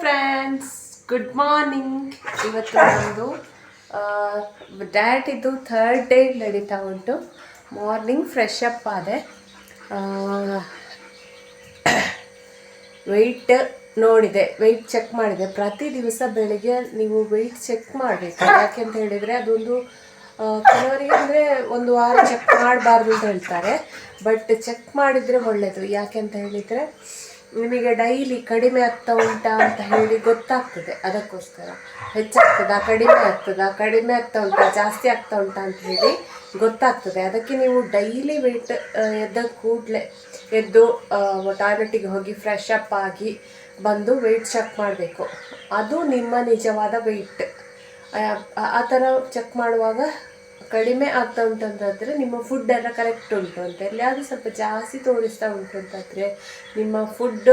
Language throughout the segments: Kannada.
Friends, good morning. ಇವತ್ತು ನಮ್ಮದು ಡ್ಯಾಟಿದು 3rd ಡೇ ನಡೀತಾ ಉಂಟು. ಮಾರ್ನಿಂಗ್ ಫ್ರೆಶ್ ಅಪ್ ಆದೆ. ವೆಯ್ಟ್ ನೋಡಿದೆ, ವೆಯ್ಟ್ ಚೆಕ್ ಮಾಡಿದೆ. ಪ್ರತಿ ದಿವಸ ಬೆಳಿಗ್ಗೆ ನೀವು ವೆಯ್ಟ್ ಚೆಕ್ ಮಾಡಬೇಕು. ಯಾಕೆ ಅಂತ ಹೇಳಿದರೆ ಅದೊಂದು ಕೆಲವರಿಗೆ ಅಂದರೆ ಒಂದು ವಾರ ಚೆಕ್ ಮಾಡಬಾರ್ದು ಅಂತ ಹೇಳ್ತಾರೆ. ಬಟ್ ಚೆಕ್ ಮಾಡಿದರೆ ಒಳ್ಳೆಯದು. ಯಾಕೆ ಅಂತ ಹೇಳಿದರೆ ನಿಮಗೆ ಡೈಲಿ ಕಡಿಮೆ ಆಗ್ತಾ ಉಂಟಾ ಅಂತ ಹೇಳಿ ಗೊತ್ತಾಗ್ತದೆ. ಅದಕ್ಕೋಸ್ಕರ ಹೆಚ್ಚಾಗ್ತದಾ, ಕಡಿಮೆ ಆಗ್ತಾ ಉಂಟಾ, ಜಾಸ್ತಿ ಆಗ್ತಾ ಉಂಟಾ ಅಂತ ಹೇಳಿ ಗೊತ್ತಾಗ್ತದೆ. ಅದಕ್ಕೆ ನೀವು ಡೈಲಿ ವೆಯ್ಟ್ ಎದ್ದ ಕೂಡಲೇ ಎದ್ದು ಟಾಯ್ಲೆಟಿಗೆ ಹೋಗಿ ಫ್ರೆಶ್ ಅಪ್ ಆಗಿ ಬಂದು ವೆಯ್ಟ್ ಚೆಕ್ ಮಾಡಬೇಕು. ಅದು ನಿಮ್ಮ ನಿಜವಾದ ವೆಯ್ಟ್. ಆ ಥರ ಚೆಕ್ ಮಾಡುವಾಗ ಕಡಿಮೆ ಆಗ್ತಾ ಉಂಟು ಅಂತಂದರೆ ನಿಮ್ಮ ಫುಡ್ ಎಲ್ಲ ಕರೆಕ್ಟ್ ಉಂಟು ಅಂತ ಹೇಳಿ. ಅದು ಸ್ವಲ್ಪ ಜಾಸ್ತಿ ತೋರಿಸ್ತಾ ಉಂಟು ಅಂತಂದರೆ ನಿಮ್ಮ ಫುಡ್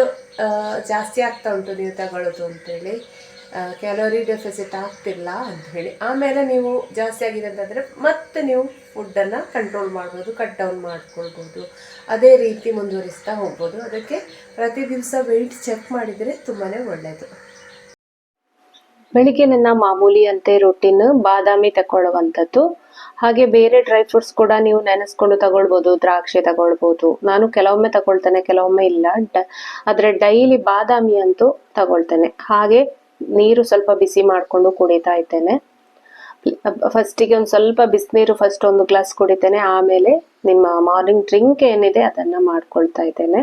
ಜಾಸ್ತಿ ಆಗ್ತಾ ಉಂಟು ನೀವು ತಗೊಳ್ಳೋದು ಅಂತೇಳಿ, ಕ್ಯಾಲೋರಿ ಡೆಫಿಸಿಟ್ ಆಗ್ತಿಲ್ಲ ಅಂಥೇಳಿ. ಆಮೇಲೆ ನೀವು ಜಾಸ್ತಿ ಆಗಿದೆ ಅಂತಂದರೆ ಮತ್ತೆ ನೀವು ಫುಡ್ಡನ್ನು ಕಂಟ್ರೋಲ್ ಮಾಡ್ಬೋದು, ಕಟ್ ಡೌನ್ ಮಾಡ್ಕೊಳ್ಬೋದು. ಅದೇ ರೀತಿ ಮುಂದುವರಿಸ್ತಾ ಹೋಗ್ಬೋದು. ಅದಕ್ಕೆ ಪ್ರತಿ ದಿವಸ ವೆಯ್ಟ್ ಚೆಕ್ ಮಾಡಿದರೆ ತುಂಬಾ ಒಳ್ಳೆಯದು. ಬೆಳಿಗ್ಗೆ ನನ್ನ ಮಾಮೂಲಿಯಂತೆ ರೊಟೀನ್ ಬಾದಾಮಿ ತಗೊಳ್ಳುವಂಥದ್ದು. ಹಾಗೆ ಬೇರೆ ಡ್ರೈ ಫ್ರೂಟ್ಸ್ ಕೂಡ ನೀವು ನೆನೆಸ್ಕೊಂಡು ತಗೊಳ್ಬೋದು. ದ್ರಾಕ್ಷಿ ತಗೊಳ್ಬೋದು. ನಾನು ಕೆಲವೊಮ್ಮೆ ತಗೊಳ್ತೇನೆ, ಕೆಲವೊಮ್ಮೆ ಇಲ್ಲ. ಆದರೆ ಡೈಲಿ ಬಾದಾಮಿ ಅಂತೂ ತಗೊಳ್ತೇನೆ. ಹಾಗೆ ನೀರು ಸ್ವಲ್ಪ ಬಿಸಿ ಮಾಡಿಕೊಂಡು ಕುಡಿತಾ ಇದ್ದೇನೆ. ಫಸ್ಟಿಗೆ ಒಂದು ಸ್ವಲ್ಪ ಬಿಸಿನೀರು ಫಸ್ಟ್ ಒಂದು ಗ್ಲಾಸ್ ಕುಡಿತೇನೆ. ಆಮೇಲೆ ನಿಮ್ಮ ಮಾರ್ನಿಂಗ್ ಡ್ರಿಂಕ್ ಏನಿದೆ ಅದನ್ನು ಮಾಡ್ಕೊಳ್ತಾ ಇದ್ದೇನೆ.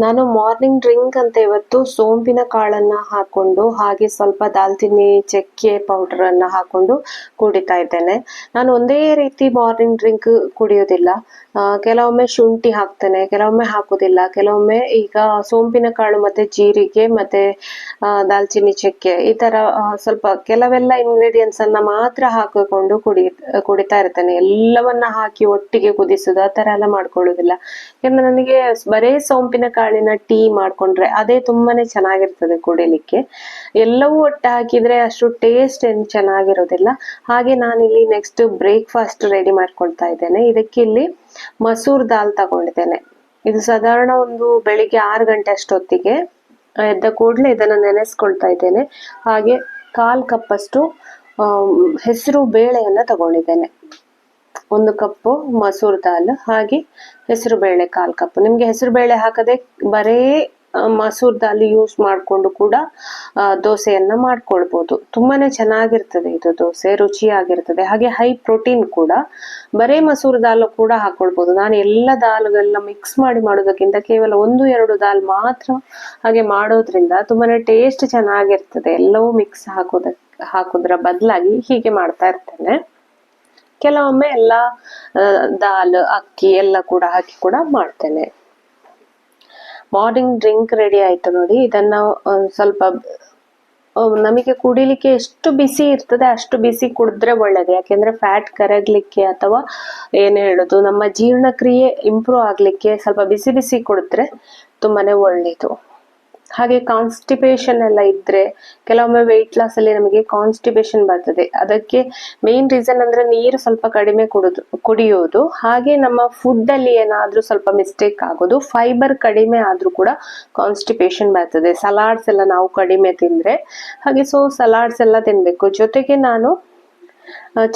ನಾನು ಮಾರ್ನಿಂಗ್ ಡ್ರಿಂಕ್ ಅಂತ ಇವತ್ತು ಸೋಂಪಿನ ಕಾಳನ್ನ ಹಾಕೊಂಡು ಹಾಗೆ ಸ್ವಲ್ಪ ದಾಲ್ಚಿನ್ನಿ ಚಕ್ಕೆ ಪೌಡರ್ ಅನ್ನ ಹಾಕೊಂಡು ಕುಡಿತಾ ಇದ್ದೇನೆ. ನಾನು ಒಂದೇ ರೀತಿ ಮಾರ್ನಿಂಗ್ ಡ್ರಿಂಕ್ ಕುಡಿಯೋದಿಲ್ಲ. ಕೆಲವೊಮ್ಮೆ ಶುಂಠಿ ಹಾಕ್ತೇನೆ, ಕೆಲವೊಮ್ಮೆ ಹಾಕೋದಿಲ್ಲ. ಕೆಲವೊಮ್ಮೆ ಈಗ ಸೋಂಪಿನ ಕಾಳು ಮತ್ತೆ ಜೀರಿಗೆ ಮತ್ತೆ ದಾಲ್ಚಿನ್ನಿ ಚಕ್ಕೆ ಈ ತರ ಸ್ವಲ್ಪ ಕೆಲವೆಲ್ಲ ಇಂಗ್ರೀಡಿಯೆಂಟ್ಸ್ ಅನ್ನ ಮಾತ್ರ ಹಾಕಿಕೊಂಡು ಕುಡಿತಾ ಇರ್ತೇನೆ. ಎಲ್ಲವನ್ನ ಹಾಕಿ ಒಟ್ಟಿಗೆ ಕುದಿಸುದು ಆ ತರ ಎಲ್ಲ ಮಾಡ್ಕೊಳ್ಳೋದಿಲ್ಲ. ಯಾಕಂದ್ರೆ ನನಗೆ ಬರೇ ಸೋಂಪಿನ ಕಾಳಿನ ಟೀ ಮಾಡ್ಕೊಂಡ್ರೆ ಅದೇ ತುಂಬಾನೇ ಚೆನ್ನಾಗಿರ್ತದೆ ಕುಡಿಲಿಕ್ಕೆ. ಎಲ್ಲವೂ ಒಟ್ಟು ಹಾಕಿದ್ರೆ ಅಷ್ಟು ಟೇಸ್ಟ್ ಏನು ಚೆನ್ನಾಗಿರೋದಿಲ್ಲ. ಹಾಗೆ ನಾನಿಲ್ಲಿ ನೆಕ್ಸ್ಟ್ ಬ್ರೇಕ್ಫಾಸ್ಟ್ ರೆಡಿ ಮಾಡ್ಕೊಳ್ತಾ ಇದ್ದೇನೆ. ಇದಕ್ಕೆ ಇಲ್ಲಿ ಮಸೂರ್ ದಾಲ್ ತಗೊಂಡಿದ್ದೇನೆ. ಇದು ಸಾಧಾರಣ ಒಂದು ಬೆಳಿಗ್ಗೆ 6 ಗಂಟೆ ಅಷ್ಟೊತ್ತಿಗೆ ಎದ್ದ ಕೂಡಲೇ ಇದನ್ನ ನೆನೆಸ್ಕೊಳ್ತಾ ಇದ್ದೇನೆ. ಹಾಗೆ 1/4 ಕಪ್ಪಷ್ಟು ಹೆಸರು ಬೇಳೆಯನ್ನ ತಗೊಂಡಿದ್ದೇನೆ. 1 ಕಪ್ಪು ಮಸೂರ್ ದಾಲ್, ಹಾಗೆ ಹೆಸರು ಬೇಳೆ 1/4 ಕಪ್. ನಿಮ್ಗೆ ಹೆಸರು ಬೇಳೆ ಹಾಕದೆ ಬರೇ ಮಸೂರ್ ದಾಲ್ ಯೂಸ್ ಮಾಡ್ಕೊಂಡು ಕೂಡ ದೋಸೆಯನ್ನ ಮಾಡ್ಕೊಳ್ಬಹುದು. ತುಂಬಾನೇ ಚೆನ್ನಾಗಿರ್ತದೆ ಇದು ದೋಸೆ, ರುಚಿಯಾಗಿರ್ತದೆ. ಹಾಗೆ ಹೈ ಪ್ರೋಟೀನ್ ಕೂಡ. ಬರೇ ಮಸೂರ್ ದಾಲ್ ಕೂಡ ಹಾಕೊಳ್ಬಹುದು. ನಾನು ಎಲ್ಲ ದಾಲ್ಗಳನ್ನ ಮಿಕ್ಸ್ ಮಾಡಿ ಮಾಡೋದಕ್ಕಿಂತ ಕೇವಲ 1-2 ದಾಲ್ ಮಾತ್ರ ಹಾಗೆ ಮಾಡೋದ್ರಿಂದ ತುಂಬಾನೇ ಟೇಸ್ಟ್ ಚೆನ್ನಾಗಿರ್ತದೆ. ಎಲ್ಲವೂ ಮಿಕ್ಸ್ ಹಾಕೋದ್ರ ಬದಲಾಗಿ ಹೀಗೆ ಮಾಡ್ತಾ ಇರ್ತೇನೆ. ಕೆಲವೊಮ್ಮೆ ಎಲ್ಲ ದಾಲ್ ಅಕ್ಕಿ ಎಲ್ಲ ಕೂಡ ಹಾಕಿ ಕೂಡ ಮಾಡ್ತೇನೆ. ಮಾರ್ನಿಂಗ್ ಡ್ರಿಂಕ್ ರೆಡಿ ಆಯ್ತು ನೋಡಿ. ಇದನ್ನ ಸ್ವಲ್ಪ ನಮಗೆ ಕುಡಿಲಿಕ್ಕೆ ಎಷ್ಟು ಬಿಸಿ ಇರ್ತದೆ ಅಷ್ಟು ಬಿಸಿ ಕುಡಿದ್ರೆ ಒಳ್ಳೇದು. ಯಾಕೆಂದ್ರೆ ಫ್ಯಾಟ್ ಕರಗ್ಲಿಕ್ಕೆ ಅಥವಾ ಏನ್ ಹೇಳುದು ನಮ್ಮ ಜೀರ್ಣಕ್ರಿಯೆ ಇಂಪ್ರೂವ್ ಆಗ್ಲಿಕ್ಕೆ ಸ್ವಲ್ಪ ಬಿಸಿ ಬಿಸಿ ಕುಡಿದ್ರೆ ತುಂಬಾನೇ ಒಳ್ಳೇದು. ಹಾಗೆ ಕಾನ್ಸ್ಟಿಪೇಷನ್ ಎಲ್ಲ ಇದ್ರೆ ಕೆಲವೊಮ್ಮೆ ವೆಯ್ಟ್ ಲಾಸ್ ಅಲ್ಲಿ ನಮಗೆ ಕಾನ್ಸ್ಟಿಪೇಷನ್ ಬರ್ತದೆ. ಅದಕ್ಕೆ ಮೇನ್ ರೀಸನ್ ಅಂದ್ರೆ ನೀರು ಸ್ವಲ್ಪ ಕಡಿಮೆ ಕುಡಿಯೋದು. ಹಾಗೆ ನಮ್ಮ ಫುಡ್ ಅಲ್ಲಿ ಏನಾದ್ರೂ ಸ್ವಲ್ಪ ಮಿಸ್ಟೇಕ್ ಆಗೋದು. ಫೈಬರ್ ಕಡಿಮೆ ಆದ್ರೂ ಕೂಡ ಕಾನ್ಸ್ಟಿಪೇಷನ್ ಬರ್ತದೆ. ಸಲಾಡ್ಸ್ ಎಲ್ಲ ನಾವು ಕಡಿಮೆ ತಿಂದ್ರೆ ಹಾಗೆ ಸಲಾಡ್ಸ್ ಎಲ್ಲ ತಿನ್ಬೇಕು. ಜೊತೆಗೆ ನಾನು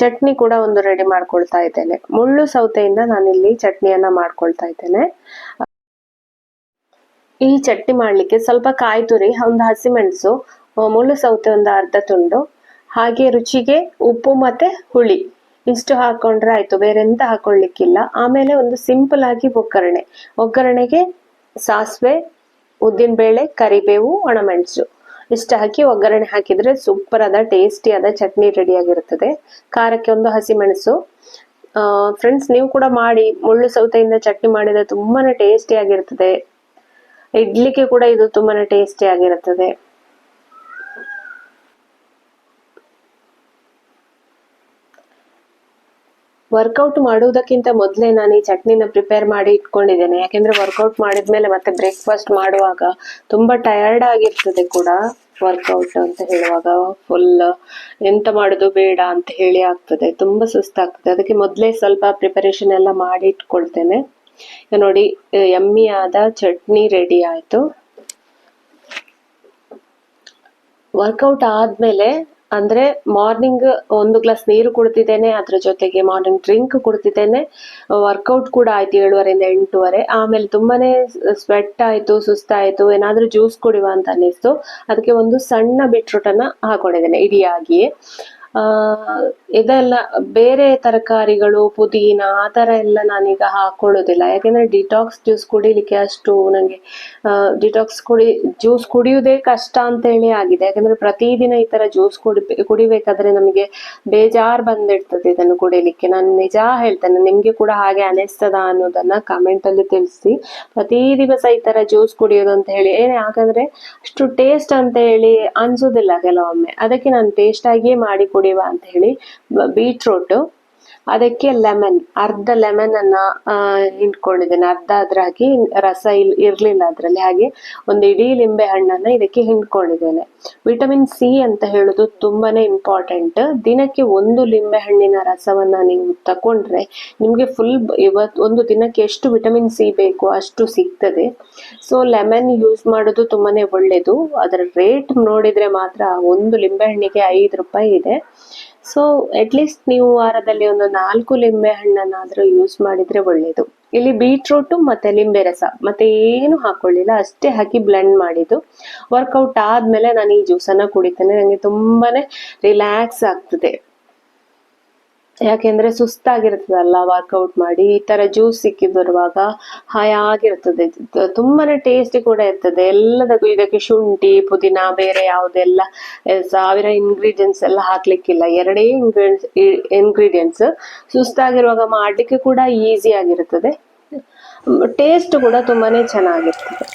ಚಟ್ನಿ ಕೂಡ ಒಂದು ರೆಡಿ ಮಾಡ್ಕೊಳ್ತಾ ಇದ್ದೇನೆ. ಮುಳ್ಳು ಸೌತೆಯಿಂದ ನಾನಿಲ್ಲಿ ಚಟ್ನಿಯನ್ನ ಮಾಡ್ಕೊಳ್ತಾ ಇದ್ದೇನೆ. ಈ ಚಟ್ನಿ ಮಾಡ್ಲಿಕ್ಕೆ ಸ್ವಲ್ಪ ಕಾಯಿ ತುರಿ, ಒಂದು ಹಸಿಮೆಣಸು, ಮುಳ್ಳು ಸೌತೆ ಒಂದು ಅರ್ಧ ತುಂಡು, ಹಾಗೆ ರುಚಿಗೆ ಉಪ್ಪು ಮತ್ತೆ ಹುಳಿ ಇಷ್ಟು ಹಾಕೊಂಡ್ರೆ ಆಯ್ತು. ಬೇರೆ ಎಂತ ಹಾಕೊಳ್ಳಿಕ್ಕಿಲ್ಲ. ಆಮೇಲೆ ಒಂದು ಸಿಂಪಲ್ ಆಗಿ ಒಗ್ಗರಣೆಗೆ ಸಾಸಿವೆ, ಉದ್ದಿನ ಬೇಳೆ, ಕರಿಬೇವು, ಒಣಮೆಣಸು ಇಷ್ಟು ಹಾಕಿ ಒಗ್ಗರಣೆ ಹಾಕಿದ್ರೆ ಸೂಪರ್ ಆದ ಟೇಸ್ಟಿ ಆದ ಚಟ್ನಿ ರೆಡಿ ಆಗಿರುತ್ತದೆ. ಖಾರಕ್ಕೆ ಒಂದು ಹಸಿಮೆಣಸು. ಫ್ರೆಂಡ್ಸ್, ನೀವು ಕೂಡ ಮಾಡಿ. ಮುಳ್ಳು ಸೌತೆಯಿಂದ ಚಟ್ನಿ ಮಾಡಿದ್ರೆ ತುಂಬಾನೇ ಟೇಸ್ಟಿ ಆಗಿರ್ತದೆ. ಇಡ್ಲಿಗೆ ಕೂಡ ಇದು ತುಂಬಾನೇ ಟೇಸ್ಟಿ ಆಗಿರುತ್ತದೆ. ವರ್ಕೌಟ್ ಮಾಡುವುದಕ್ಕಿಂತ ಮೊದಲೇ ನಾನು ಈ ಚಟ್ನಿನ ಪ್ರಿಪೇರ್ ಮಾಡಿ ಇಟ್ಕೊಂಡಿದ್ದೇನೆ. ಯಾಕೆಂದ್ರೆ ವರ್ಕೌಟ್ ಮಾಡಿದ್ಮೇಲೆ ಮತ್ತೆ ಬ್ರೇಕ್ಫಾಸ್ಟ್ ಮಾಡುವಾಗ ತುಂಬಾ ಟಯರ್ಡ್ ಆಗಿರ್ತದೆ ಕೂಡ. ವರ್ಕೌಟ್ ಅಂತ ಹೇಳುವಾಗ ಫುಲ್ ಎಂತ ಮಾಡುದು ಬೇಡ ಅಂತ ಹೇಳಿ ಆಗ್ತದೆ, ತುಂಬಾ ಸುಸ್ತಾಗ್ತದೆ. ಅದಕ್ಕೆ ಮೊದಲೇ ಸ್ವಲ್ಪ ಪ್ರಿಪರೇಷನ್ ಎಲ್ಲ ಮಾಡಿ ಇಟ್ಕೊಳ್ತೇನೆ. ನೋಡಿ, ಯಮ್ಮಿ ಆದ ಚಟ್ನಿ ರೆಡಿ ಆಯ್ತು. ವರ್ಕೌಟ್ ಆದ್ಮೇಲೆ ಅಂದ್ರೆ ಮಾರ್ನಿಂಗ್ 1 ಗ್ಲಾಸ್ ನೀರು ಕುಡ್ತಿದ್ದೇನೆ, ಅದ್ರ ಜೊತೆಗೆ ಮಾರ್ನಿಂಗ್ ಡ್ರಿಂಕ್ ಕುಡ್ತಿದ್ದೇನೆ. ವರ್ಕೌಟ್ ಕೂಡ ಆಯ್ತು 7:30 ಇಂದ 8:30. ಆಮೇಲೆ ತುಂಬಾನೇ ಸ್ವೆಟ್ ಆಯ್ತು, ಸುಸ್ತಾಯ್ತು, ಏನಾದ್ರೂ ಜ್ಯೂಸ್ ಕುಡಿಯುವ ಅಂತ ಅನ್ನಿಸ್ತು. ಅದಕ್ಕೆ ಒಂದು ಸಣ್ಣ ಬೀಟ್ರೂಟ್ ಅನ್ನ ಹಾಕೊಂಡಿದ್ದೇನೆ ಇಡಿಯಾಗಿಯೇ. ಇದೆಲ್ಲ ಬೇರೆ ತರಕಾರಿಗಳು, ಪುದೀನ ಆ ತರ ಎಲ್ಲ ನಾನೀಗ ಹಾಕೊಳ್ಳೋದಿಲ್ಲ. ಯಾಕೆಂದ್ರೆ ಡಿಟಾಕ್ಸ್ ಜ್ಯೂಸ್ ಕುಡಿಲಿಕ್ಕೆ ಅಷ್ಟು ನಂಗೆ ಜ್ಯೂಸ್ ಕುಡಿಯುವುದೇ ಕಷ್ಟ ಅಂತ ಹೇಳಿ ಆಗಿದೆ. ಯಾಕಂದ್ರೆ ಪ್ರತಿದಿನ ಈ ತರ ಜ್ಯೂಸ್ ಕುಡಿಬೇಕಾದ್ರೆ ನಮಗೆ ಬೇಜಾರ್ ಬಂದಿರ್ತದೆ ಇದನ್ನು ಕುಡಿಲಿಕ್ಕೆ. ನಾನು ನಿಜ ಹೇಳ್ತೇನೆ, ನಿಮ್ಗೆ ಕೂಡ ಹಾಗೆ ಅನಿಸ್ತದ ಅನ್ನೋದನ್ನ ಕಮೆಂಟ್ ಅಲ್ಲಿ ತಿಳಿಸಿ. ಪ್ರತಿ ದಿವಸ ಈ ತರ ಜ್ಯೂಸ್ ಕುಡಿಯೋದು ಅಂತ ಹೇಳಿ ಯಾಕಂದ್ರೆ ಅಷ್ಟು ಟೇಸ್ಟ್ ಅಂತ ಹೇಳಿ ಅನ್ಸುದಿಲ್ಲ ಕೆಲವೊಮ್ಮೆ. ಅದಕ್ಕೆ ನಾನು ಟೇಸ್ಟ್ ಆಗಿಯೇ ಮಾಡಿ ಕುಡಿಯುವ ಅಂತ ಹೇಳಿ ಬೀಟ್ರೂಟ್, ಅದಕ್ಕೆ ಲೆಮನ್, ಅರ್ಧ ಲೆಮನ್ ಅನ್ನ ಹಿಂಡ್ಕೊಂಡಿದ್ದೇನೆ. ಅರ್ಧ ಅದ್ರಾಗಿ ರಸ ಇರ್ಲಿಲ್ಲ ಅದ್ರಲ್ಲಿ, ಹಾಗೆ ಒಂದು ಇಡೀ ಲಿಂಬೆ ಹಣ್ಣನ್ನ ಇದಕ್ಕೆ ಹಿಂಡ್ಕೊಂಡಿದ್ದೇನೆ. ವಿಟಮಿನ್ ಸಿ ಅಂತ ಹೇಳುದು ತುಂಬಾನೇ ಇಂಪಾರ್ಟೆಂಟ್. ದಿನಕ್ಕೆ 1 ಲಿಂಬೆ ಹಣ್ಣಿನ ರಸವನ್ನ ನೀವು ತಕೊಂಡ್ರೆ ನಿಮ್ಗೆ ಫುಲ್ ಒಂದು ದಿನಕ್ಕೆ ಎಷ್ಟು ವಿಟಮಿನ್ ಸಿ ಬೇಕು ಅಷ್ಟು ಸಿಗ್ತದೆ. ಸೊ ಲೆಮನ್ ಯೂಸ್ ಮಾಡೋದು ತುಂಬಾನೇ ಒಳ್ಳೇದು. ಅದರ ರೇಟ್ ನೋಡಿದ್ರೆ ಮಾತ್ರ 1 ಲಿಂಬೆ ಹಣ್ಣಿಗೆ 5 ರೂಪಾಯಿ ಇದೆ. ಸೊ ಅಟ್ಲೀಸ್ಟ್ ನೀವು ವಾರದಲ್ಲಿ ಒಂದು 4 ಲಿಂಬೆ ಹಣ್ಣನ್ನಾದ್ರೂ ಯೂಸ್ ಮಾಡಿದ್ರೆ ಒಳ್ಳೇದು. ಇಲ್ಲಿ ಬೀಟ್ರೂಟ್ ಮತ್ತೆ ಲಿಂಬೆ ರಸ ಮತ್ತೆ ಏನು ಹಾಕೊಳ್ಳಿಲ್ಲ, ಅಷ್ಟೇ ಹಾಕಿ ಬ್ಲೆಂಡ್ ಮಾಡಿದ್ದು. ವರ್ಕೌಟ್ ಆದ್ಮೇಲೆ ನಾನು ಈ ಜ್ಯೂಸ್ ಅನ್ನ ಕುಡಿತೇನೆ. ನಂಗೆ ತುಂಬಾನೇ ರಿಲ್ಯಾಕ್ಸ್ ಆಗ್ತದೆ. ಯಾಕೆಂದ್ರೆ ಸುಸ್ತಾಗಿರ್ತದಲ್ಲ ವರ್ಕೌಟ್ ಮಾಡಿ, ಈ ತರ ಜ್ಯೂಸ್ ಸಿಕ್ಕಿದಿರುವಾಗ ಹಾಯಾಗಿರ್ತದೆ. ತುಂಬಾನೇ ಟೇಸ್ಟಿ ಕೂಡ ಇರ್ತದೆ. ಎಲ್ಲದಕ್ಕೂ ಇದಕ್ಕೆ ಶುಂಠಿ, ಪುದೀನ, ಬೇರೆ ಯಾವುದೆಲ್ಲ 1000 ಇಂಗ್ರೀಡಿಯೆಂಟ್ಸ್ ಎಲ್ಲ ಹಾಕ್ಲಿಕ್ಕಿಲ್ಲ. 2 ಇಂಗ್ರೀಡಿಯೆಂಟ್ಸ್. ಸುಸ್ತಾಗಿರುವಾಗ ಮಾಡ್ಲಿಕ್ಕೆ ಕೂಡ ಈಸಿ ಆಗಿರ್ತದೆ. ಟೇಸ್ಟ್ ಕೂಡ ತುಂಬಾನೇ ಚೆನ್ನಾಗಿರ್ತದೆ.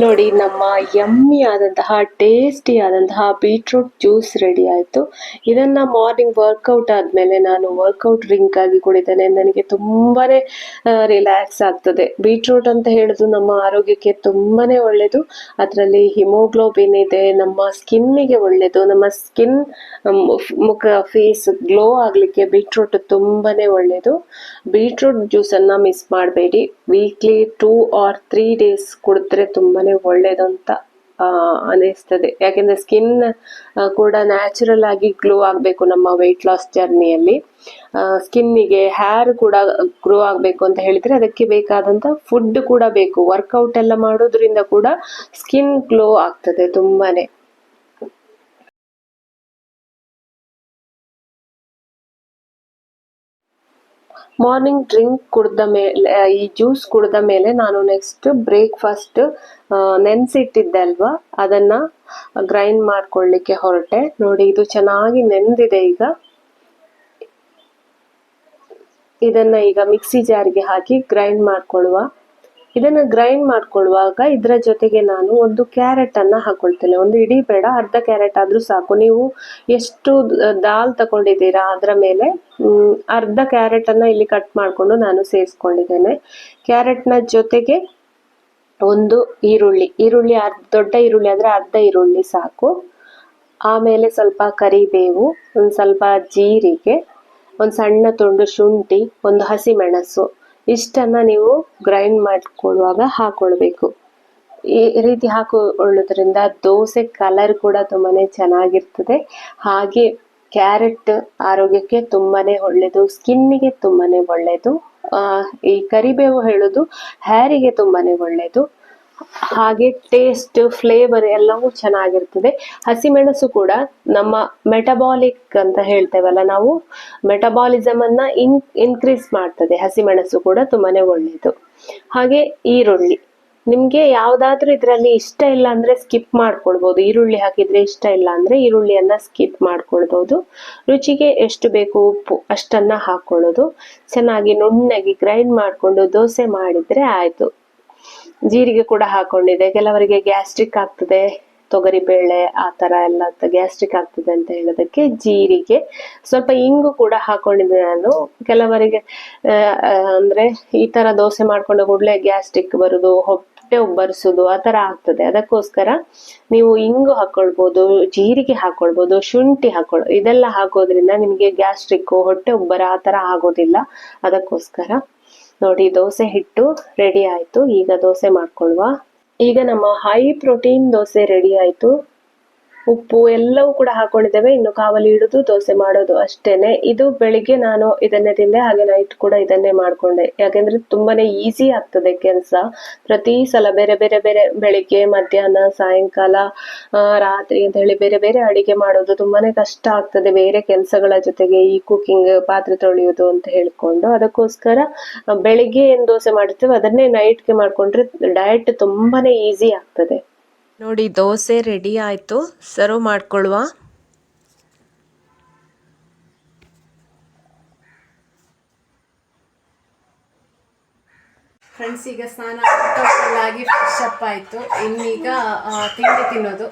ನೋಡಿ, ನಮ್ಮ ಯಮ್ಮಿ ಆದಂತಹ ಟೇಸ್ಟಿ ಆದಂತಹ ಬೀಟ್ರೂಟ್ ಜ್ಯೂಸ್ ರೆಡಿ ಆಯ್ತು. ಇದನ್ನ ಮಾರ್ನಿಂಗ್ ವರ್ಕೌಟ್ ಆದ್ಮೇಲೆ ನಾನು ವರ್ಕೌಟ್ ಡ್ರಿಂಕ್ ಆಗಿ ಕುಡಿತೇನೆ. ನನಗೆ ತುಂಬಾನೇ ರಿಲ್ಯಾಕ್ಸ್ ಆಗ್ತದೆ. ಬೀಟ್ರೂಟ್ ಅಂತ ಹೇಳುದು ನಮ್ಮ ಆರೋಗ್ಯಕ್ಕೆ ತುಂಬಾನೇ ಒಳ್ಳೇದು. ಅದರಲ್ಲಿ ಹಿಮೋಗ್ಲೋಬಿನ್ ಇದೆ, ನಮ್ಮ ಸ್ಕಿನ್ನಿಗೆ ಒಳ್ಳೇದು. ನಮ್ಮ ಸ್ಕಿನ್, ಮುಖ, ಫೇಸ್ ಗ್ಲೋ ಆಗ್ಲಿಕ್ಕೆ ಬೀಟ್ರೂಟ್ ತುಂಬಾನೇ ಒಳ್ಳೇದು. ಬೀಟ್ರೂಟ್ ಜ್ಯೂಸ್ ಅನ್ನ ಮಿಸ್ ಮಾಡಬೇಡಿ. ವೀಕ್ಲಿ 2 or 3 days ಕುಡಿದ್ರೆ ತುಂಬಾನೇ ಒಳ್ಳೇದು ಅಂತ ಅನಿಸ್ತದೆ. ಯಾಕೆಂದ್ರೆ ಸ್ಕಿನ್ ಕೂಡ ನ್ಯಾಚುರಲ್ ಆಗಿ ಗ್ಲೋ ಆಗ್ಬೇಕು ನಮ್ಮ ವೆಯ್ಟ್ ಲಾಸ್ ಜರ್ನಿಯಲ್ಲಿ. ಸ್ಕಿನ್ನಿಗೆ ಹೇರ್ ಕೂಡ ಗ್ರೋ ಆಗ್ಬೇಕು ಅಂತ ಹೇಳಿದ್ರೆ ಅದಕ್ಕೆ ಬೇಕಾದಂತ ಫುಡ್ ಕೂಡ ಬೇಕು. ವರ್ಕೌಟ್ ಎಲ್ಲ ಮಾಡೋದ್ರಿಂದ ಕೂಡ ಸ್ಕಿನ್ ಗ್ಲೋ ಆಗ್ತದೆ ತುಂಬಾನೇ. ಮಾರ್ನಿಂಗ್ ಡ್ರಿಂಕ್ ಕುಡ್ದ ಮೇಲೆ, ಈ ಜ್ಯೂಸ್ ಕುಡ್ದ ಮೇಲೆ ನಾನು ನೆಕ್ಸ್ಟ್ ಬ್ರೇಕ್ಫಾಸ್ಟ್ ನೆನ್ಸಿಟ್ಟಿದ್ದೆ ಅಲ್ವಾ, ಅದನ್ನ ಗ್ರೈಂಡ್ ಮಾಡ್ಕೊಳ್ಳಿಕ್ಕೆ ಹೊರಟೆ. ನೋಡಿ, ಇದು ಚೆನ್ನಾಗಿ ನೆಂದಿದೆ. ಈಗ ಇದನ್ನ ಈಗ ಮಿಕ್ಸಿ ಜಾರ್ಗೆ ಹಾಕಿ ಗ್ರೈಂಡ್ ಮಾಡ್ಕೊಳ್ಳುವ. ಇದನ್ನ ಗ್ರೈಂಡ್ ಮಾಡ್ಕೊಳ್ಳುವಾಗ ಇದರ ಜೊತೆಗೆ ನಾನು ಒಂದು ಕ್ಯಾರೆಟ್ ಅನ್ನ ಹಾಕೊಳ್ತೇನೆ. ಒಂದು ಇಡೀ ಬೇಡ, ಅರ್ಧ ಕ್ಯಾರೆಟ್ ಆದ್ರೂ ಸಾಕು. ನೀವು ಎಷ್ಟು ದಾಲ್ ತಗೊಂಡಿದ್ದೀರಾ ಅದರ ಮೇಲೆ ಅರ್ಧ ಕ್ಯಾರೆಟ್ ಅನ್ನ ಇಲ್ಲಿ ಕಟ್ ಮಾಡ್ಕೊಂಡು ನಾನು ಸೇರಿಸ್ಕೊಂಡಿದ್ದೇನೆ. ಕ್ಯಾರೆಟ್ನ ಜೊತೆಗೆ ಒಂದು ಈರುಳ್ಳಿ, ದೊಡ್ಡ ಈರುಳ್ಳಿ ಆದ್ರೆ ಅರ್ಧ ಈರುಳ್ಳಿ ಸಾಕು. ಆಮೇಲೆ ಸ್ವಲ್ಪ ಕರಿಬೇವು, ಒಂದು ಸ್ವಲ್ಪ ಜೀರಿಗೆ, ಒಂದು ಸಣ್ಣ ತುಂಡು ಶುಂಠಿ, ಒಂದು ಹಸಿಮೆಣಸು, ಇಷ್ಟನ್ನ ನೀವು ಗ್ರೈಂಡ್ ಮಾಡ್ಕೊಳ್ಳುವಾಗ ಹಾಕೊಳ್ಬೇಕು. ಈ ರೀತಿ ಹಾಕೊಳ್ಳೋದ್ರಿಂದ ದೋಸೆ ಕಲರ್ ಕೂಡ ತುಂಬಾನೇ ಚೆನ್ನಾಗಿರ್ತದೆ. ಹಾಗೆ ಕ್ಯಾರೆಟ್ ಆರೋಗ್ಯಕ್ಕೆ ತುಂಬಾನೇ ಒಳ್ಳೇದು, ಸ್ಕಿನ್ನಿಗೆ ತುಂಬಾನೇ ಒಳ್ಳೇದು. ಈ ಕರಿಬೇವು ಹೇಳುದು ಹೇರಿಗೆ ತುಂಬಾನೇ ಒಳ್ಳೇದು. ಹಾಗೆ ಟೇಸ್ಟ್, ಫ್ಲೇವರ್ ಎಲ್ಲವೂ ಚೆನ್ನಾಗಿರ್ತದೆ. ಹಸಿಮೆಣಸು ಕೂಡ ನಮ್ಮ ಮೆಟಬಾಲಿಕ್ ಅಂತ ಹೇಳ್ತೇವಲ್ಲ ನಾವು, ಮೆಟಬಾಲಿಸಮ್ ಅನ್ನ ಇನ್ಕ್ರೀಸ್ ಮಾಡ್ತದೆ. ಹಸಿಮೆಣಸು ಕೂಡ ತುಂಬಾನೇ ಒಳ್ಳೇದು. ಹಾಗೆ ಈರುಳ್ಳಿ, ನಿಮ್ಗೆ ಯಾವ್ದಾದ್ರೂ ಇದ್ರಲ್ಲಿ ಇಷ್ಟ ಇಲ್ಲ ಅಂದ್ರೆ ಸ್ಕಿಪ್ ಮಾಡ್ಕೊಳ್ಬಹುದು. ಈರುಳ್ಳಿ ಹಾಕಿದ್ರೆ ಇಷ್ಟ ಇಲ್ಲ ಅಂದ್ರೆ ಈರುಳ್ಳಿಯನ್ನ ಸ್ಕಿಪ್ ಮಾಡ್ಕೊಳ್ಬಹುದು. ರುಚಿಗೆ ಎಷ್ಟು ಬೇಕು ಉಪ್ಪು ಅಷ್ಟನ್ನ ಹಾಕೊಳ್ಳೋದು. ಚೆನ್ನಾಗಿ ನುಣ್ಣಗೆ ಗ್ರೈಂಡ್ ಮಾಡ್ಕೊಂಡು ದೋಸೆ ಮಾಡಿದ್ರೆ ಆಯ್ತು. ಜೀರಿಗೆ ಕೂಡ ಹಾಕೊಂಡಿದೆ. ಕೆಲವರಿಗೆ ಗ್ಯಾಸ್ಟ್ರಿಕ್ ಆಗ್ತದೆ, ತೊಗರಿ ಬೇಳೆ ಆ ತರ ಎಲ್ಲ ಗ್ಯಾಸ್ಟ್ರಿಕ್ ಆಗ್ತದೆ ಅಂತ ಹೇಳೋದಕ್ಕೆ ಜೀರಿಗೆ, ಸ್ವಲ್ಪ ಇಂಗು ಕೂಡ ಹಾಕೊಂಡಿದ್ದೆ ನಾನು. ಕೆಲವರಿಗೆ ಅಂದ್ರೆ ಈ ತರ ದೋಸೆ ಮಾಡ್ಕೊಂಡು ಕೂಡಲೇ ಗ್ಯಾಸ್ಟ್ರಿಕ್ ಬರುದು, ಹೊಟ್ಟೆ ಉಬ್ಬರಿಸುದು ಆ ತರ ಆಗ್ತದೆ. ಅದಕ್ಕೋಸ್ಕರ ನೀವು ಇಂಗು ಹಾಕೊಳ್ಬಹುದು, ಜೀರಿಗೆ ಹಾಕೊಳ್ಬಹುದು, ಶುಂಠಿ ಇದೆಲ್ಲ ಹಾಕೋದ್ರಿಂದ ನಿಮ್ಗೆ ಗ್ಯಾಸ್ಟ್ರಿಕ್, ಹೊಟ್ಟೆ ಉಬ್ಬರ ಆ ತರ ಆಗೋದಿಲ್ಲ. ಅದಕ್ಕೋಸ್ಕರ ನೋಡಿ, ದೋಸೆ ಹಿಟ್ಟು ರೆಡಿ ಆಯ್ತು. ಈಗ ದೋಸೆ ಮಾಡ್ಕೊಳ್ಳುವ. ಈಗ ನಮ್ಮ ಹೈ ಪ್ರೋಟೀನ್ ದೋಸೆ ರೆಡಿ ಆಯಿತು. ಉಪ್ಪು ಎಲ್ಲವೂ ಕೂಡ ಹಾಕೊಂಡಿದ್ದೇವೆ. ಇನ್ನು ಕಾವಲಿ ಇಡುದು, ದೋಸೆ ಮಾಡೋದು ಅಷ್ಟೇನೆ. ಇದು ಬೆಳಿಗ್ಗೆ ನಾನು ಇದನ್ನೇ ತಿಂದೆ, ಹಾಗೆ ನೈಟ್ ಕೂಡ ಇದನ್ನೇ ಮಾಡ್ಕೊಂಡೆ. ಯಾಕೆಂದ್ರೆ ತುಂಬಾನೇ ಈಸಿ ಆಗ್ತದೆ ಕೆಲಸ. ಪ್ರತಿ ಸಲ ಬೇರೆ ಬೇರೆ ಬೇರೆ ಬೆಳಿಗ್ಗೆ, ಮಧ್ಯಾಹ್ನ, ಸಾಯಂಕಾಲ, ರಾತ್ರಿ ಅಂತ ಹೇಳಿ ಬೇರೆ ಬೇರೆ ಅಡಿಗೆ ಮಾಡೋದು ತುಂಬಾನೇ ಕಷ್ಟ ಆಗ್ತದೆ ಬೇರೆ ಕೆಲಸಗಳ ಜೊತೆಗೆ, ಈ ಕುಕಿಂಗ್, ಪಾತ್ರೆ ತೊಳೆಯೋದು ಅಂತ ಹೇಳ್ಕೊಂಡು. ಅದಕ್ಕೋಸ್ಕರ ಬೆಳಿಗ್ಗೆ ಏನ್ ದೋಸೆ ಮಾಡಿರ್ತೇವೆ ಅದನ್ನೇ ನೈಟ್ಗೆ ಮಾಡ್ಕೊಂಡ್ರೆ ಡಯಟ್ ತುಂಬಾನೇ ಈಸಿ ಆಗ್ತದೆ. ನೋಡಿ, ದೋಸೆ ರೆಡಿ ಆಯಿತು, ಸರ್ವ್ ಮಾಡ್ಕೊಳ್ಳುವ. ಫ್ರೆಂಡ್ಸ್, ಈಗ ಸ್ನಾನ ಆಗಿ ಫ್ರೆಶ್ ಅಪ್ ಆಯಿತು. ಇನ್ನೀಗ ತಿಂಡಿ ತಿನ್ನೋದು.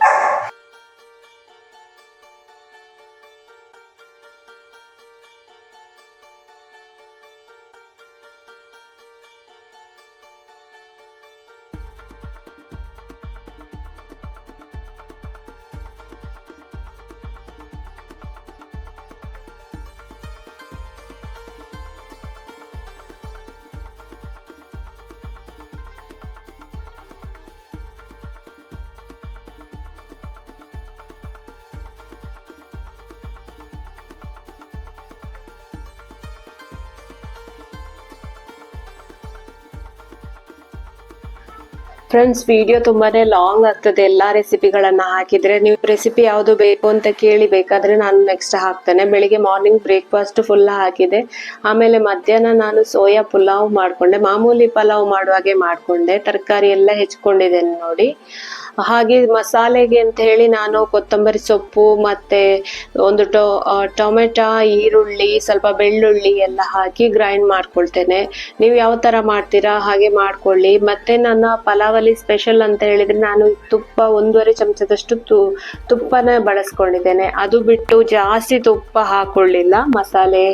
ಫ್ರೆಂಡ್ಸ್, ವಿಡಿಯೋ ತುಂಬಾನೇ ಲಾಂಗ್ ಆಗ್ತದೆ ಎಲ್ಲಾ ರೆಸಿಪಿಗಳನ್ನ ಹಾಕಿದ್ರೆ. ನೀವು ರೆಸಿಪಿ ಯಾವುದು ಬೇಕು ಅಂತ ಕೇಳಿ, ಬೇಕಾದ್ರೆ ನಾನು ನೆಕ್ಸ್ಟ್ ಹಾಕ್ತೇನೆ. ಬೆಳಿಗ್ಗೆ ಮಾರ್ನಿಂಗ್ ಬ್ರೇಕ್ಫಾಸ್ಟ್ ಫುಲ್ ಹಾಕಿದೆ. ಆಮೇಲೆ ಮಧ್ಯಾಹ್ನ ನಾನು ಸೋಯಾ ಪುಲಾವ್ ಮಾಡ್ಕೊಂಡೆ, ಮಾಮೂಲಿ ಪಲಾವ್ ಮಾಡುವಾಗೆ ಮಾಡ್ಕೊಂಡೆ. ತರಕಾರಿ ಎಲ್ಲ ಹೆಚ್ಕೊಂಡಿದ್ದೇನೆ ನೋಡಿ. ಹಾಗೆ ಮಸಾಲೆಗೆ ಅಂತ ಹೇಳಿ ನಾನು ಕೊತ್ತಂಬರಿ ಸೊಪ್ಪು ಮತ್ತೆ ಒಂದು ಟೊಮೆಟೊ, ಈರುಳ್ಳಿ, ಸ್ವಲ್ಪ ಬೆಳ್ಳುಳ್ಳಿ ಎಲ್ಲ ಹಾಕಿ ಗ್ರೈಂಡ್ ಮಾಡ್ಕೊಳ್ತೇನೆ. ನೀವು ಯಾವ ತರ ಮಾಡ್ತೀರಾ ಹಾಗೆ ಮಾಡ್ಕೊಳ್ಳಿ. ಮತ್ತೆ ನನ್ನ ಪಲಾವಲ್ಲಿ ಸ್ಪೆಷಲ್ ಅಂತ ಹೇಳಿದ್ರೆ ನಾನು ತುಪ್ಪ 1.5 ಚಮಚದಷ್ಟು ತುಪ್ಪನ ಬಳಸ್ಕೊಂಡಿದ್ದೇನೆ. ಅದು ಬಿಟ್ಟು ಜಾಸ್ತಿ ತುಪ್ಪ ಹಾಕೊಳ್ಳಿಲ್ಲ ಮಸಾಲೆ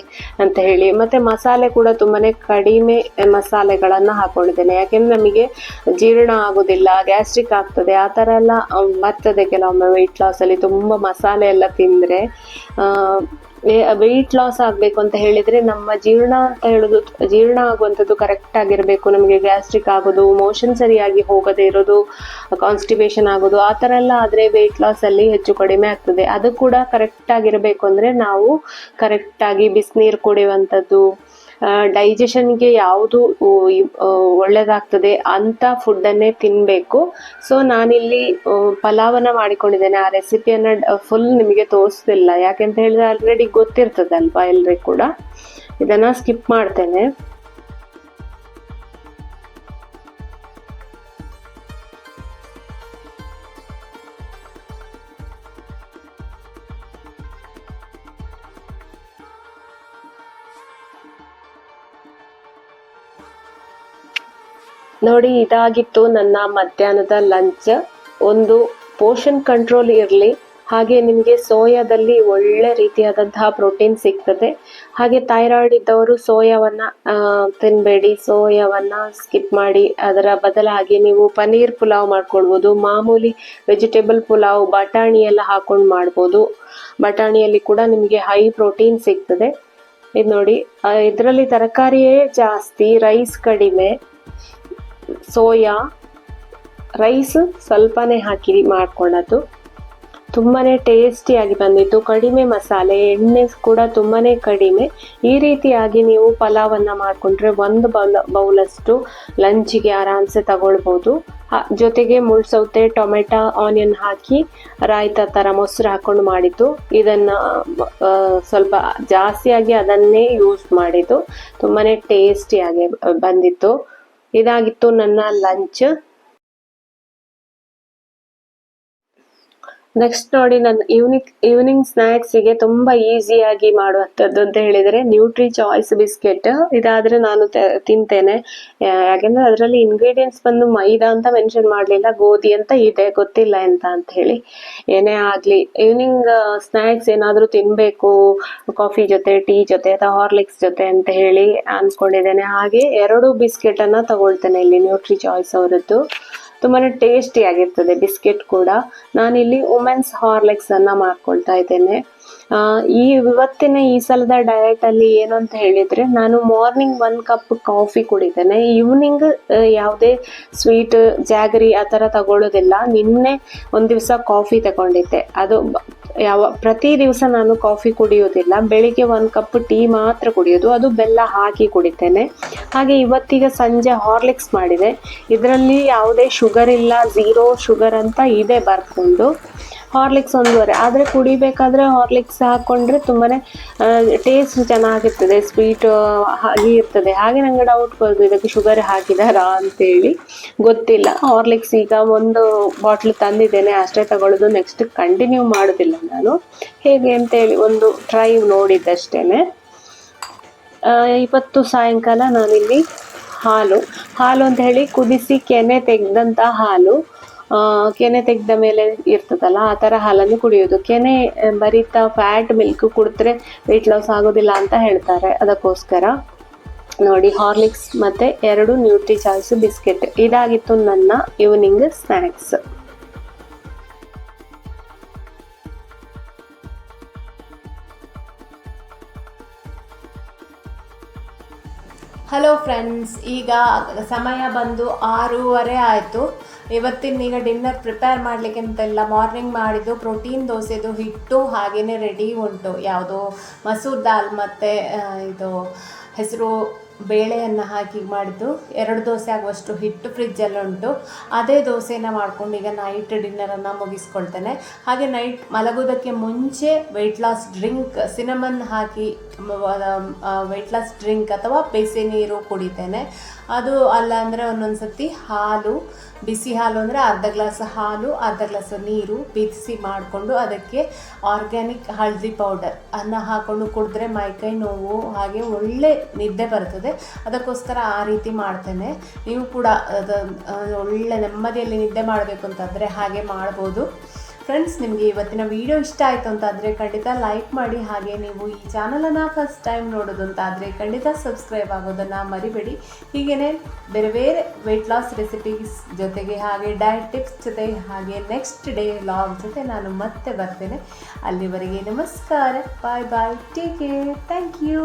ಅಂತ ಹೇಳಿ. ಮತ್ತೆ ಮಸಾಲೆ ಕೂಡ ತುಂಬಾನೇ ಕಡಿಮೆ ಮಸಾಲೆಗಳನ್ನ ಹಾಕೊಂಡಿದ್ದೇನೆ. ಯಾಕೆಂದ್ರೆ ನಮಗೆ ಜೀರ್ಣ ಆಗುದಿಲ್ಲ, ಗ್ಯಾಸ್ಟ್ರಿಕ್ ಆಗ್ತದೆ, ಆ ತರ ಎಲ್ಲ ಬರ್ತದೆ ಕೆಲವೊಮ್ಮೆ ವೆಯ್ಟ್ ಲಾಸ್ ಅಲ್ಲಿ ತುಂಬಾ ಮಸಾಲೆ ಎಲ್ಲ ತಿಂದ್ರೆ. ವೆಯ್ಟ್ ಲಾಸ್ ಆಗ್ಬೇಕು ಅಂತ ಹೇಳಿದ್ರೆ ನಮ್ಮ ಜೀರ್ಣ ಅಂತ ಹೇಳುದು, ಜೀರ್ಣ ಆಗುವಂಥದ್ದು ಕರೆಕ್ಟ್ ಆಗಿರ್ಬೇಕು. ನಮಗೆ ಗ್ಯಾಸ್ಟ್ರಿಕ್ ಆಗೋದು, ಮೋಷನ್ ಸರಿಯಾಗಿ ಹೋಗದೆ ಇರೋದು, ಕಾನ್ಸ್ಟಿಪೇಷನ್ ಆಗೋದು, ಆ ತರ ಎಲ್ಲ ಆದ್ರೆ ವೆಯ್ಟ್ ಲಾಸ್ ಅಲ್ಲಿ ಹೆಚ್ಚು ಕಡಿಮೆ ಆಗ್ತದೆ. ಅದು ಕೂಡ ಕರೆಕ್ಟ್ ಆಗಿರ್ಬೇಕು ಅಂದ್ರೆ ನಾವು ಕರೆಕ್ಟ್ ಆಗಿ ಬಿಸಿನೀರು ಕುಡಿಯುವಂಥದ್ದು, ಡೈಜೆಷನ್ಗೆ ಯಾವುದು ಒಳ್ಳೇದಾಗ್ತದೆ ಅಂತ ಫುಡ್ಡನ್ನೇ ತಿನ್ನಬೇಕು. ಸೊ ನಾನಿಲ್ಲಿ ಪಲಾವನ್ನ ಮಾಡಿಕೊಂಡಿದ್ದೇನೆ. ಆ ರೆಸಿಪಿಯನ್ನ ಫುಲ್ ನಿಮಗೆ ತೋರಿಸ್ತಿಲ್ಲ, ಯಾಕೆಂತ ಹೇಳಿದ್ರೆ ಆಲ್ರೆಡಿ ಗೊತ್ತಿರ್ತದಲ್ವಾ ಎಲ್ರಿಗೂ ಕೂಡ. ಇದನ್ನ ಸ್ಕಿಪ್ ಮಾಡ್ತೇನೆ. ನೋಡಿ, ಇದಾಗಿತ್ತು ನನ್ನ ಮಧ್ಯಾಹ್ನದ ಲಂಚ್. ಒಂದು ಪೋರ್ಷನ್ ಕಂಟ್ರೋಲ್ ಇರಲಿ, ಹಾಗೆ ನಿಮಗೆ ಸೋಯಾದಲ್ಲಿ ಒಳ್ಳೆ ರೀತಿಯಾದಂತಹ ಪ್ರೋಟೀನ್ ಸಿಗ್ತದೆ. ಹಾಗೆ ಥೈರಾಯ್ಡ್ ಇದ್ದವರು ಸೋಯಾವನ್ನ ತಿನ್ಬೇಡಿ, ಸೋಯಾವನ್ನ ಸ್ಕಿಪ್ ಮಾಡಿ. ಅದರ ಬದಲಾಗಿ ನೀವು ಪನ್ನೀರ್ ಪುಲಾವ್ ಮಾಡ್ಕೊಳ್ಬೋದು, ಮಾಮೂಲಿ ವೆಜಿಟೇಬಲ್ ಪುಲಾವ್, ಬಟಾಣಿ ಎಲ್ಲ ಹಾಕೊಂಡು ಮಾಡ್ಬೋದು. ಬಟಾಣಿಯಲ್ಲಿ ಕೂಡ ನಿಮಗೆ ಹೈ ಪ್ರೋಟೀನ್ ಸಿಗ್ತದೆ. ಇದು ನೋಡಿ, ಇದರಲ್ಲಿ ತರಕಾರಿಯೇ ಜಾಸ್ತಿ, ರೈಸ್ ಕಡಿಮೆ, ಸೋಯಾ ರೈಸ್ ಸ್ವಲ್ಪನೇ ಹಾಕಿ ಮಾಡ್ಕೊಳ್ಳೋದು. ತುಂಬಾನೇ ಟೇಸ್ಟಿಯಾಗಿ ಬಂದಿತ್ತು. ಕಡಿಮೆ ಮಸಾಲೆ, ಎಣ್ಣೆ ಕೂಡ ತುಂಬಾನೇ ಕಡಿಮೆ. ಈ ರೀತಿಯಾಗಿ ನೀವು ಪಲಾವನ್ನ ಮಾಡ್ಕೊಂಡ್ರೆ 1 ಬೌಲಷ್ಟು ಲಂಚಿಗೆ ಆರಾಮ್ಸೆ ತಗೊಳ್ಬೋದು. ಜೊತೆಗೆ ಮುಳ್ಸೌತೆ, ಟೊಮೆಟೊ, ಆನಿಯನ್ ಹಾಕಿ ರಾಯ್ತ ತರ ಮೊಸರು ಹಾಕೊಂಡು ಮಾಡಿದ್ದು. ಇದನ್ನ ಸ್ವಲ್ಪ ಜಾಸ್ತಿಯಾಗಿ ಅದನ್ನೇ ಯೂಸ್ ಮಾಡಿದ್ದು. ತುಂಬಾನೇ ಟೇಸ್ಟಿಯಾಗಿ ಬಂದಿತ್ತು. ಇದಾಗಿತ್ತು ನನ್ನ ಲಂಚ್. ನೆಕ್ಸ್ಟ್ ನೋಡಿ, ನನ್ನ ಈವ್ನಿಂಗ್ ಸ್ನ್ಯಾಕ್ಸಿಗೆ ತುಂಬ ಈಸಿಯಾಗಿ ಮಾಡುವಂಥದ್ದು ಅಂತ ಹೇಳಿದರೆ ನ್ಯೂಟ್ರಿ ಚಾಯ್ಸ್ ಬಿಸ್ಕೆಟ್. ಇದಾದರೆ ನಾನು ತಿಂತೇನೆ. ಯಾಕೆಂದರೆ ಅದರಲ್ಲಿ ಇಂಗ್ರೀಡಿಯೆಂಟ್ಸ್ ಬಂದು ಮೈದಾ ಅಂತ ಮೆನ್ಷನ್ ಮಾಡಲಿಲ್ಲ, ಗೋಧಿ ಅಂತ ಇದೆ, ಗೊತ್ತಿಲ್ಲ ಎಂತ ಅಂತ ಹೇಳಿ. ಏನೇ ಆಗಲಿ, ಈವ್ನಿಂಗ್ ಸ್ನ್ಯಾಕ್ಸ್ ಏನಾದರೂ ತಿನ್ನಬೇಕು ಕಾಫಿ ಜೊತೆ, ಟೀ ಜೊತೆ ಅಥವಾ ಹಾರ್ಲಿಕ್ಸ್ ಜೊತೆ ಅಂತ ಹೇಳಿ ಅಂದ್ಕೊಂಡಿದ್ದೇನೆ. ಹಾಗೆ 2 ಬಿಸ್ಕೆಟನ್ನು ತಗೊಳ್ತೇನೆ ಇಲ್ಲಿ ನ್ಯೂಟ್ರಿ ಚಾಯ್ಸ್ ಅವರದ್ದು. ತುಂಬಾ ಟೇಸ್ಟಿಯಾಗಿರ್ತದೆ ಬಿಸ್ಕೆಟ್ ಕೂಡ. ನಾನಿಲ್ಲಿ ವುಮೆನ್ಸ್ ಹಾರ್ಲಿಕ್ಸ್ ಅನ್ನು ಮಾಡ್ಕೊಳ್ತಾ ಇದ್ದೇನೆ. ಇವತ್ತಿನ ಈ ಸಲದ ಡಯಟ್ ಅಲ್ಲಿ ಏನು ಅಂತ ಹೇಳಿದ್ರೆ, ನಾನು ಮಾರ್ನಿಂಗ್ 1 ಕಪ್ ಕಾಫಿ ಕುಡಿತೇನೆ. ಈವ್ನಿಂಗ್ ಯಾವುದೇ ಸ್ವೀಟ್ ಜಾಗರಿ ಆ ಥರ ತಗೊಳ್ಳೋದಿಲ್ಲ. ನಿನ್ನೆ ಒಂದು ದಿವಸ ಕಾಫಿ ತಗೊಂಡಿದ್ದೆ. ಅದು ಪ್ರತಿ ದಿವಸ ನಾನು ಕಾಫಿ ಕುಡಿಯೋದಿಲ್ಲ. ಬೆಳಿಗ್ಗೆ 1 ಕಪ್ ಟೀ ಮಾತ್ರ ಕುಡಿಯೋದು, ಅದು ಬೆಲ್ಲ ಹಾಕಿ ಕುಡಿತೇನೆ. ಹಾಗೆ ಇವತ್ತೀಗ ಸಂಜೆ ಹಾರ್ಲಿಕ್ಸ್ ಮಾಡಿದೆ. ಇದರಲ್ಲಿ ಯಾವುದೇ ಶುಗರ್ ಇಲ್ಲ, 0 ಶುಗರ್ ಅಂತ ಇದೆ ಬರ್ಕೊಂಡು. ಹಾರ್ಲಿಕ್ಸ್ 1.5, ಆದರೆ ಕುಡಿಬೇಕಾದ್ರೆ ಹಾರ್ಲಿಕ್ಸ್ ಹಾಕ್ಕೊಂಡ್ರೆ ತುಂಬಾ ಟೇಸ್ಟ್ ಚೆನ್ನಾಗಿರ್ತದೆ, ಸ್ವೀಟ್ ಹಾಗೆ ಇರ್ತದೆ. ಹಾಗೆ ನಂಗೆ ಡೌಟ್ ಬರೋದು, ಇದಕ್ಕೆ ಶುಗರ್ ಹಾಕಿದಾರಾ ಅಂತೇಳಿ. ಗೊತ್ತಿಲ್ಲ. ಹಾರ್ಲಿಕ್ಸ್ ಈಗ 1 ಬಾಟ್ಲ್ ತಂದಿದ್ದೇನೆ, ಅಷ್ಟೇ ತಗೊಳ್ಳೋದು. ನೆಕ್ಸ್ಟ್ ಕಂಟಿನ್ಯೂ ಮಾಡೋದಿಲ್ಲ ನಾನು. ಹೇಗೆ ಅಂತೇಳಿ ಒಂದು ಟ್ರೈ ನೋಡಿದ್ದಷ್ಟೇನೆ. ಇವತ್ತು ಸಾಯಂಕಾಲ ನಾನಿಲ್ಲಿ ಹಾಲು ಅಂತ ಹೇಳಿ ಕುದಿಸಿ ಕೆನೆ ತೆಗೆದಂಥ ಹಾಲು, ಕೆನೆ ತೆಗೆದ ಮೇಲೆ ಇರ್ತದಲ್ಲ ಆ ಥರ ಹಾಲನ್ನು ಕುಡಿಯೋದು. ಕೆನೆ ಭರಿತ ಫ್ಯಾಟ್ ಮಿಲ್ಕ್ ಕುಡಿದ್ರೆ ವೆಯ್ಟ್ ಲಾಸ್ ಆಗೋದಿಲ್ಲ ಅಂತ ಹೇಳ್ತಾರೆ. ಅದಕ್ಕೋಸ್ಕರ ನೋಡಿ, ಹಾರ್ಲಿಕ್ಸ್ ಮತ್ತು 2 ನ್ಯೂಟ್ರಿ ಚಾಯ್ಸ್ ಬಿಸ್ಕೆಟ್, ಇದಾಗಿತ್ತು ನನ್ನ ಈವ್ನಿಂಗ್ ಸ್ನ್ಯಾಕ್ಸ್. ಹಲೋ ಫ್ರೆಂಡ್ಸ್, ಈಗ ಸಮಯ ಬಂದು 6:30 ಆಯಿತು. ಇವತ್ತಿನ ಡಿನ್ನರ್ ಪ್ರಿಪೇರ್ ಮಾಡಲಿಕ್ಕೆ ಅಂತೆಲ್ಲ ಮಾರ್ನಿಂಗ್ ಮಾಡಿದ್ದು ಪ್ರೋಟೀನ್ ದೋಸೆದು ಹಿಟ್ಟು ಹಾಗೆಯೇ ರೆಡಿ ಉಂಟು. ಯಾವುದೋ ಮಸೂರ್ ದಾಲ್ ಮತ್ತು ಇದು ಹೆಸರು ಬೇಳೆಯನ್ನು ಹಾಕಿ ಮಾಡಿದ್ದು 2 ದೋಸೆ ಆಗುವಷ್ಟು ಹಿಟ್ಟು ಫ್ರಿಜ್ಜಲ್ಲಿ ಉಂಟು. ಅದೇ ದೋಸೆನ ಮಾಡ್ಕೊಂಡು ಈಗ ನೈಟ್ ಡಿನ್ನರನ್ನು ಮುಗಿಸ್ಕೊಳ್ತೇನೆ. ಹಾಗೆ ನೈಟ್ ಮಲಗೋದಕ್ಕೆ ಮುಂಚೆ ವೆಯ್ಟ್ ಲಾಸ್ ಡ್ರಿಂಕ್, ಸಿನಮನ್ ಹಾಕಿ ವೆಯ್ಟ್ ಲಾಸ್ ಡ್ರಿಂಕ್ ಅಥವಾ ಬಿಸಿ ನೀರು ಕುಡಿತೇನೆ. ಅದು ಅಲ್ಲ ಅಂದರೆ ಒಂದೊಂದು ಸರ್ತಿ ಹಾಲು, ಬಿಸಿ ಹಾಲು ಅಂದರೆ ಅರ್ಧ ಗ್ಲಾಸ್ ಹಾಲು, ಅರ್ಧ ಗ್ಲಾಸ್ ನೀರು ಬಿಸಿ ಮಾಡಿಕೊಂಡು ಅದಕ್ಕೆ ಆರ್ಗ್ಯಾನಿಕ್ ಹಳದಿ ಪೌಡರ್ ಅನ್ನು ಹಾಕ್ಕೊಂಡು ಕುಡಿದ್ರೆ ಮೈಕೈ ನೋವು ಹಾಗೆ ಒಳ್ಳೆ ನಿದ್ದೆ ಬರ್ತದೆ. ಅದಕ್ಕೋಸ್ಕರ ಆ ರೀತಿ ಮಾಡ್ತೇನೆ. ನೀವು ಕೂಡ ಒಳ್ಳೆ ನೆಮ್ಮದಿಯಲ್ಲಿ ನಿದ್ದೆ ಮಾಡಬೇಕು ಅಂತಂದರೆ ಹಾಗೆ ಮಾಡ್ಬೋದು. ಫ್ರೆಂಡ್ಸ್, ನಿಮಗೆ ಇವತ್ತಿನ ವಿಡಿಯೋ ಇಷ್ಟ ಆಯಿತು ಅಂತಾದರೆ ಖಂಡಿತ ಲೈಕ್ ಮಾಡಿ. ಹಾಗೆ ನೀವು ಈ ಚಾನಲನ್ನು ಫಸ್ಟ್ ಟೈಮ್ ನೋಡೋದು ಅಂತಾದರೆ ಖಂಡಿತ ಸಬ್ಸ್ಕ್ರೈಬ್ ಆಗೋದನ್ನು ಮರಿಬೇಡಿ. ಹೀಗೇ ಬೇರೆ ಬೇರೆ ವೆಯ್ಟ್ ಲಾಸ್ ರೆಸಿಪೀಸ್ ಜೊತೆಗೆ ಹಾಗೆ ಡಯಟ್ ಟಿಪ್ಸ್ ಜೊತೆ ಹಾಗೆ ನೆಕ್ಸ್ಟ್ ಡೇ ವ್ಲಾಗ್ ಜೊತೆ ನಾನು ಮತ್ತೆ ಬರ್ತೇನೆ. ಅಲ್ಲಿವರೆಗೆ ನಮಸ್ಕಾರ, ಬಾಯ್ ಬಾಯ್, ಟೇಕ್ ಕೇರ್, ಥ್ಯಾಂಕ್ ಯು.